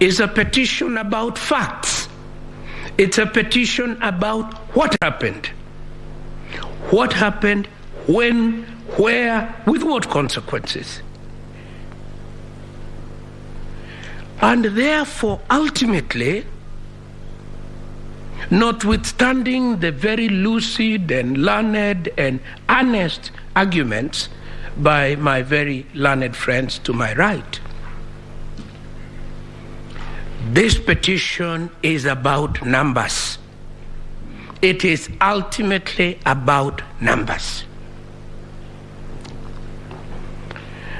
is a petition about facts. It's a petition about what happened. What happened, when, where, with what consequences. And therefore, ultimately, notwithstanding the very lucid and learned and honest arguments by my very learned friends to my right, this petition is about numbers. It is ultimately about numbers.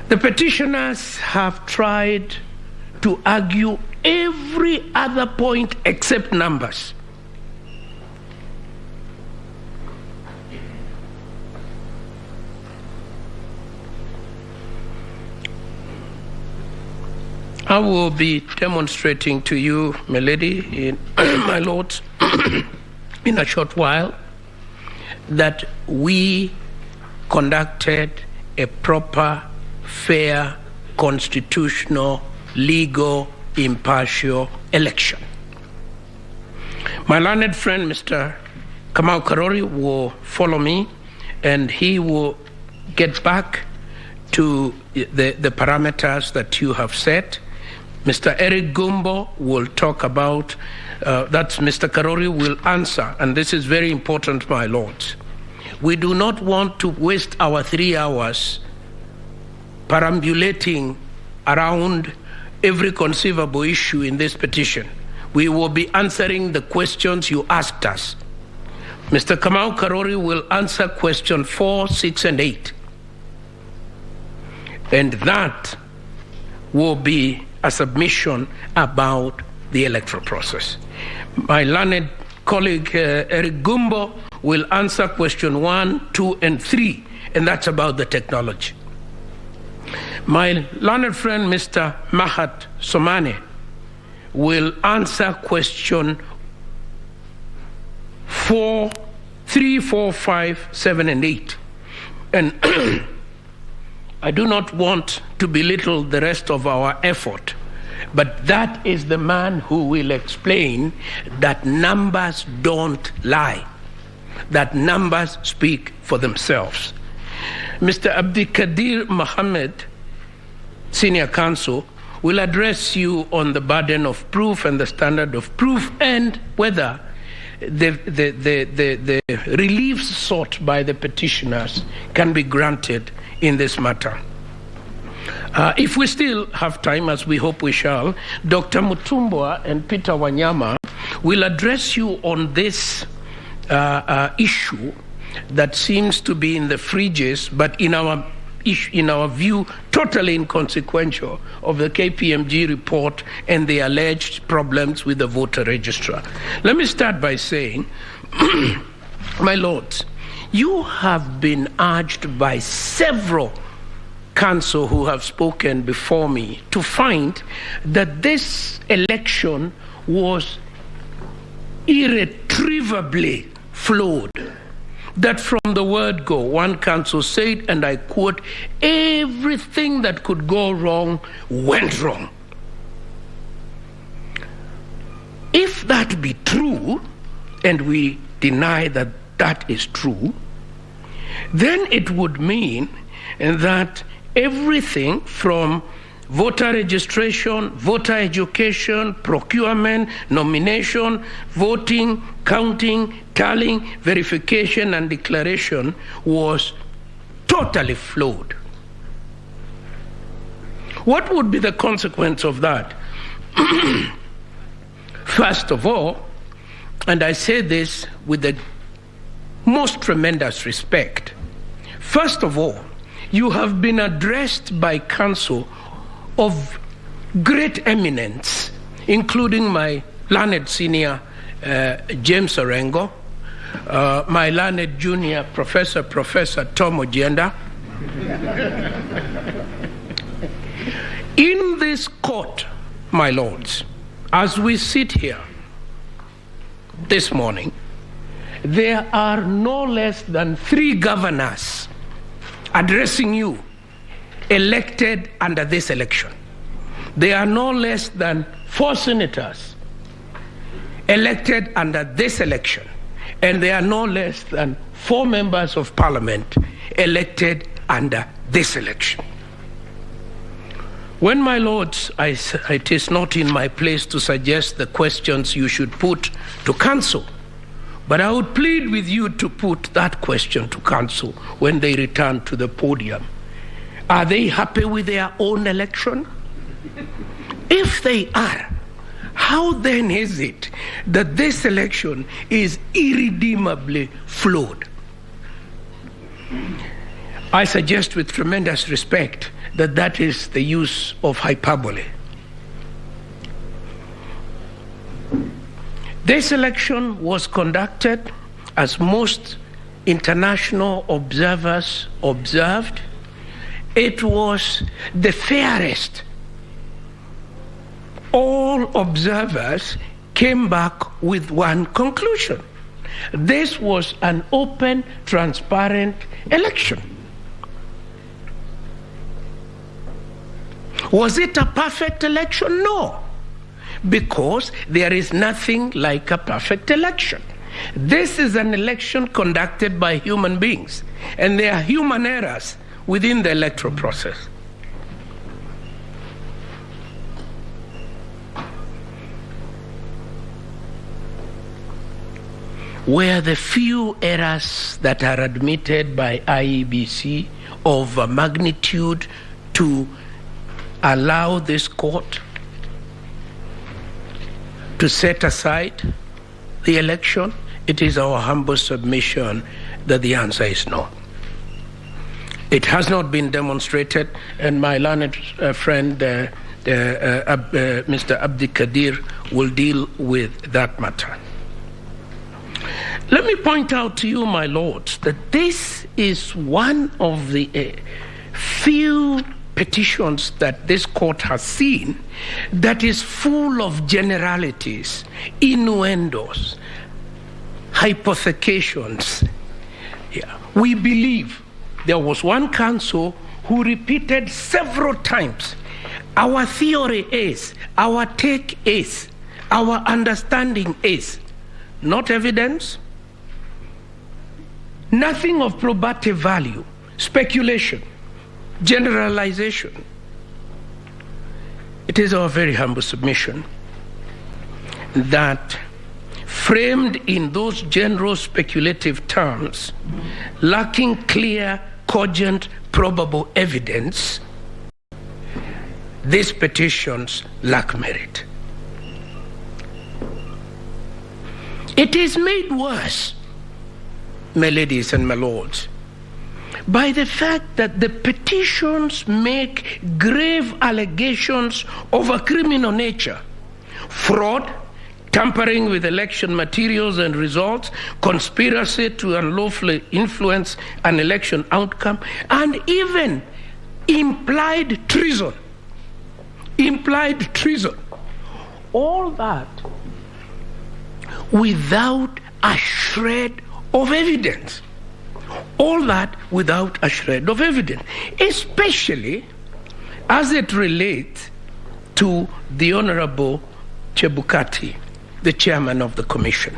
The petitioners have tried to argue every other point except numbers. I will be demonstrating to you, my lady, my lords, in a short while, that we conducted a proper, fair, constitutional, legal, impartial election. My learned friend, Mr. Kamau Karori, will follow me, and he will get back to the parameters that you have set. Mr. Eric Gumbo will talk about, that's Mr. Karori will answer, and this is very important, my lords. We do not want to waste our 3 hours perambulating around every conceivable issue in this petition. We will be answering the questions you asked us. Mr. Kamau Karori will answer question 4, 6, and 8. And that will be a submission about the electoral process. My learned colleague Eric Gumbo will answer question 1, 2, and 3, and that's about the technology. My learned friend Mr. Mahat Somane will answer question 3, 4, 5, 7, and 8. And I do not want to belittle the rest of our effort, but that is the man who will explain that numbers don't lie, that numbers speak for themselves. Mr. Abdikadir Mohammed, Senior Counsel, will address you on the burden of proof and the standard of proof and whether the reliefs sought by the petitioners can be granted in this matter. If we still have time, as we hope we shall, Dr. Mutumbwa and Peter Wanyama will address you on this issue that seems to be in the fridges, but in our view, totally inconsequential, of the KPMG report and the alleged problems with the voter registrar. Let me start by saying, my lords, you have been urged by several counsel who have spoken before me to find that this election was irretrievably flawed. That from the word go, one counsel said, and I quote, everything that could go wrong went wrong. If that be true, and we deny that that is true, then it would mean that everything from voter registration, voter education, procurement, nomination, voting, counting, tallying, verification, and declaration was totally flawed. What would be the consequence of that? First of all, and I say this with the most tremendous respect, first of all, you have been addressed by counsel of great eminence, including my learned senior James Orengo, my learned junior Professor Tom Ojenda. In this court, my lords, as we sit here this morning, there are no less than 3 governors addressing you elected under this election. There are no less than 4 senators elected under this election, and there are no less than 4 members of parliament elected under this election. When, my lords, it is not in my place to suggest the questions you should put to council, but I would plead with you to put that question to council when they return to the podium. Are they happy with their own election? If they are, how then is it that this election is irredeemably flawed? I suggest with tremendous respect that that is the use of hyperbole. This election was conducted as most international observers observed. It was the fairest. All observers came back with one conclusion. This was an open, transparent election. Was it a perfect election? No, because there is nothing like a perfect election. This is an election conducted by human beings, and there are human errors within the electoral process. Were the few errors that are admitted by IEBC of a magnitude to allow this court to set aside the election? It is our humble submission that the answer is no. It has not been demonstrated, and my learned friend, Mr. Abdi Kadir, will deal with that matter. Let me point out to you, my lords, that this is one of the few petitions that this court has seen that is full of generalities, innuendos, hypothecations. Yeah. We believe there was one counsel who repeated several times, our theory is, our take is, our understanding is. Not evidence, nothing of probative value, speculation, generalization. It is our very humble submission that, framed in those general speculative terms, lacking clear, cogent, probable evidence, these petitions lack merit. It is made worse, my ladies and my lords, by the fact that the petitions make grave allegations of a criminal nature: fraud, tampering with election materials and results, conspiracy to unlawfully influence an election outcome, and even implied treason. Implied treason. All that without a shred of evidence. All that without a shred of evidence, especially as it relates to the Honorable Chebukati, the chairman of the commission.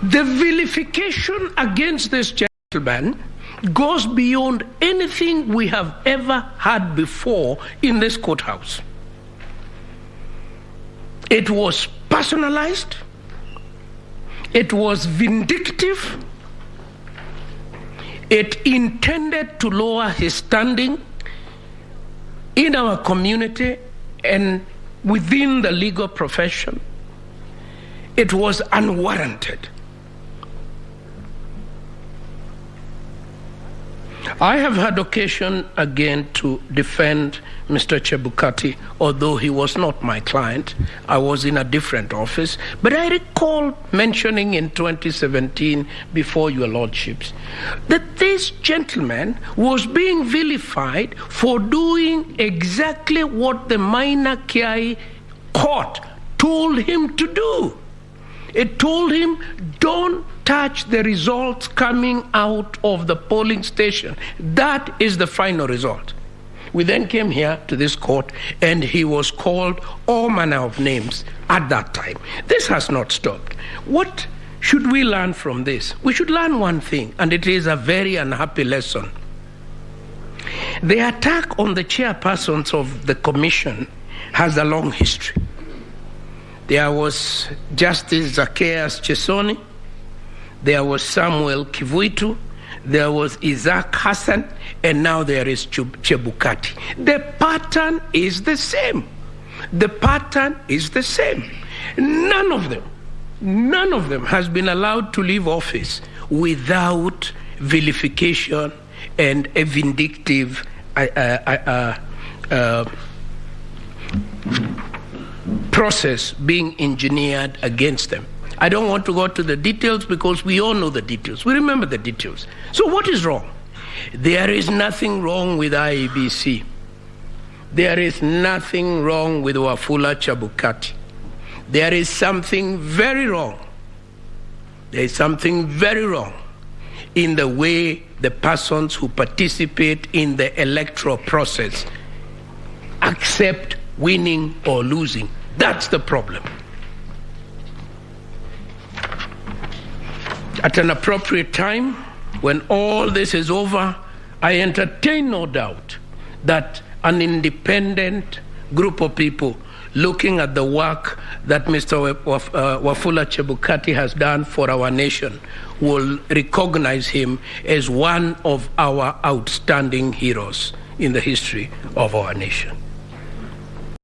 The vilification against this gentleman goes beyond anything we have ever had before in this courthouse. It was personalized. It was vindictive. It intended to lower his standing in our community and within the legal profession. It was unwarranted. I have had occasion again to defend Mr. Chebukati, although he was not my client. I was in a different office. But I recall mentioning in 2017 before your lordships that this gentleman was being vilified for doing exactly what the minor Kiai court told him to do. It told him, don't touch the results coming out of the polling station. That is the final result. We then came here to this court, and he was called all manner of names at that time. This has not stopped. What should we learn from this? We should learn one thing, and it is a very unhappy lesson. The attack on the chairpersons of the commission has a long history. There was Justice Zacchaeus Chesoni, there was Samuel Kivuitu, there was Isaac Hassan, and now there is Chebukati. The pattern is the same. The pattern is the same. None of them has been allowed to leave office without vilification and a vindictive process being engineered against them. I don't want to go to the details because we all know the details. We remember the details. So what is wrong? There is nothing wrong with IEBC. There is nothing wrong with Wafula Chebukati. There is something very wrong. There is something very wrong in the way the persons who participate in the electoral process accept winning or losing. That's the problem. At an appropriate time, when all this is over, I entertain no doubt that an independent group of people looking at the work that Mr. Wafula Chebukati has done for our nation will recognize him as one of our outstanding heroes in the history of our nation.